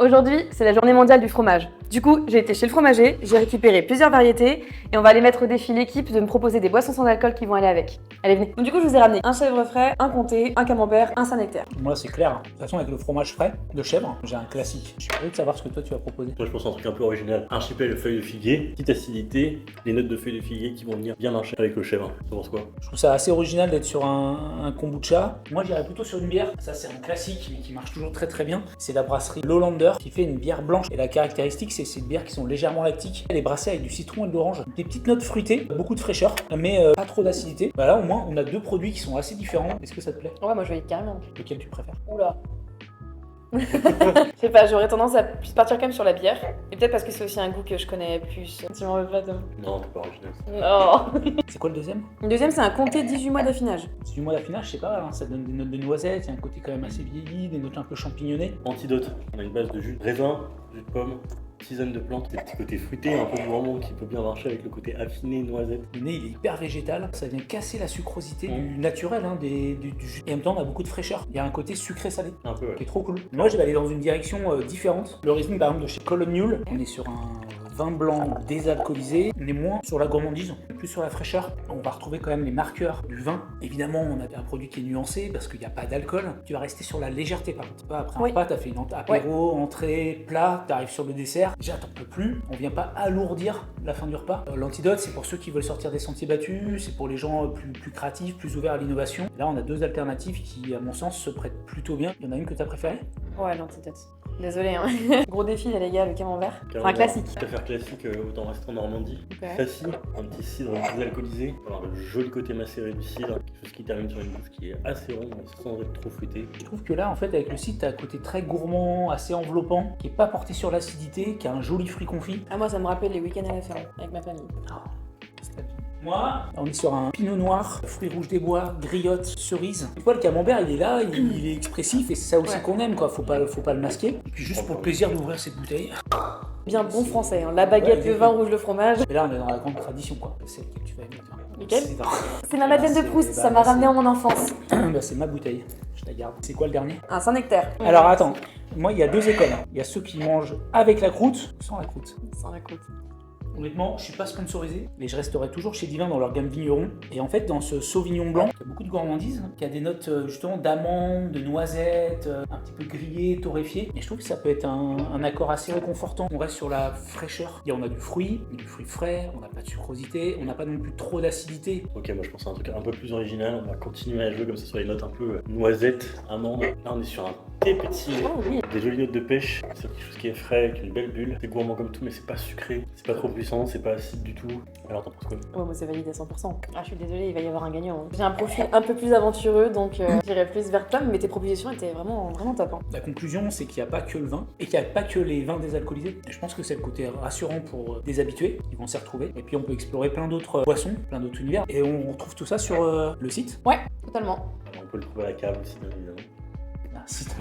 Aujourd'hui, c'est la journée mondiale du fromage. Du coup, j'ai été chez le fromager, j'ai récupéré plusieurs variétés et on va aller mettre au défi l'équipe de me proposer des boissons sans alcool qui vont aller avec. Allez, venez. Donc du coup, je vous ai ramené un chèvre frais, un comté, un camembert, un Saint-Nectaire. Moi, c'est clair. De toute façon, avec le fromage frais de chèvre, j'ai un classique. Je suis curieux de savoir ce que toi tu vas proposer. Moi, je pense à un truc un peu original. Un chipet de feuilles de figuier, petite acidité, les notes de feuilles de figuier qui vont venir bien marcher avec le chèvre. Tu penses quoi? Je trouve ça assez original d'être sur un kombucha. Moi, j'irais plutôt sur une bière. Ça, c'est un classique, mais qui marche toujours très très bien. C'est la brasserie Lowlander qui fait une bière blanche. Et la caractéristique, c'est ces bières qui sont légèrement lactiques. Elle est brassée avec du citron et de l'orange. Des petites notes fruitées, beaucoup de fraîcheur, mais pas trop d'acidité. Bah là, au moins, on a deux produits qui sont assez différents. Est-ce que ça te plaît? Ouais, moi je vais y carrément. Lequel tu préfères? Oula. Je sais pas, j'aurais tendance à plus partir quand même sur la bière. Et peut-être parce que c'est aussi un goût que je connais plus. Tu m'en veux pas, Tom? Non, t'es pas original. Non. C'est quoi le deuxième? Le deuxième, c'est un comté 18 mois d'affinage. C'est du mois d'affinage, je sais pas, hein, ça donne des notes de noisette, il y a un côté quand même assez vieilli, des notes un peu champignonnées. Antidote. On a une base de jus de raisin, jus de pomme, tisane de plantes, des petits côtés fruités, un peu gourmand qui peut bien marcher avec le côté affiné, noisette. Le nez, il est hyper végétal, ça vient casser la sucrosité du naturel, hein, du jus. Et en même temps, on a beaucoup de fraîcheur. Il y a un côté sucré-salé Un peu, ouais. qui est trop cool. Moi, je vais aller dans une direction différente. Le Riesling, par exemple, de chez Colonial, on est sur un vin blanc désalcoolisé, on est moins sur la gourmandise, plus sur la fraîcheur. On va retrouver quand même les marqueurs du vin. Évidemment, on a un produit qui est nuancé parce qu'il n'y a pas d'alcool. Tu vas rester sur la légèreté par contre. Pas après un repas, tu as fait une apéro, entrée, plat, tu arrives sur le dessert. Déjà, t'en peux plus. On vient pas alourdir la fin du repas. L'antidote, c'est pour ceux qui veulent sortir des sentiers battus, c'est pour les gens plus créatifs, plus ouverts à l'innovation. Là, on a deux alternatives qui, à mon sens, se prêtent plutôt bien. Il y en a une que tu as préférée? Ouais, l'antidote. Désolé, hein. Gros défi, les gars, le camembert. C'est un classique. Je préfère classique, autant rester en Normandie. Okay. Facile, un petit cidre désalcoolisé. Alors le joli côté macéré du cidre, quelque chose qui termine sur une bouche qui est assez ronde, mais sans être trop fruité. Je trouve que là, en fait, avec le cidre, tu as un côté très gourmand, assez enveloppant, qui est pas porté sur l'acidité, qui a un joli fruit confit. Ah, moi, ça me rappelle les week-ends à la ferme, avec ma famille. Moi, on est sur un pinot noir, fruits rouges des bois, griotte, cerise. Tu vois, le camembert, il est là, il est expressif et c'est ça aussi qu'on aime, quoi. Faut pas le masquer. Et puis juste pour le plaisir d'ouvrir cette bouteille. Bien bon français, hein. La baguette, le vin rouge, le fromage. Et là, on est dans la grande tradition, quoi. C'est laquelle tu vas aimer, toi. Lequel? C'est ma Madeleine de Proust, ça m'a ramené en mon enfance. Bah, c'est ma bouteille, je la garde. C'est quoi le dernier? Un Saint-Nectaire. Alors attends, moi, il y a deux écoles. Il y a ceux qui mangent avec la croûte ou sans la croûte. Sans la croûte. Honnêtement, je suis pas sponsorisé, mais je resterai toujours chez Divin dans leur gamme vigneron. Et en fait, dans ce Sauvignon blanc, il y a beaucoup de gourmandise, qui a des notes justement d'amandes, de noisettes, un petit peu grillées, torréfiées. Et je trouve que ça peut être un accord assez réconfortant. On reste sur la fraîcheur. On a du fruit frais, on n'a pas de sucrosité, on n'a pas non plus trop d'acidité. Ok, moi je pense à un truc un peu plus original. On va continuer à jouer comme ça sur les notes un peu noisettes, amandes. Là, on est sur un thé pétillant, des jolies notes de pêche. C'est quelque chose qui est frais, avec une belle bulle. C'est gourmand comme tout, mais c'est pas sucré, c'est pas trop puissant, c'est pas acide du tout. Alors t'en penses quoi? Ouais, moi c'est valide à 100%. Ah, je suis désolée, il va y avoir un gagnant. J'ai un profil un peu plus aventureux, donc j'irai plus vers Tom, mais tes propositions étaient vraiment top. Hein. La conclusion, c'est qu'il n'y a pas que le vin et qu'il n'y a pas que les vins désalcoolisés. Et je pense que c'est le côté rassurant pour des habitués qui vont s'y retrouver. Et puis on peut explorer plein d'autres boissons, plein d'autres univers. Et on retrouve tout ça sur le site. Ouais, totalement. Alors, on peut le trouver à la cave aussi, bien évidemment. Ah, site.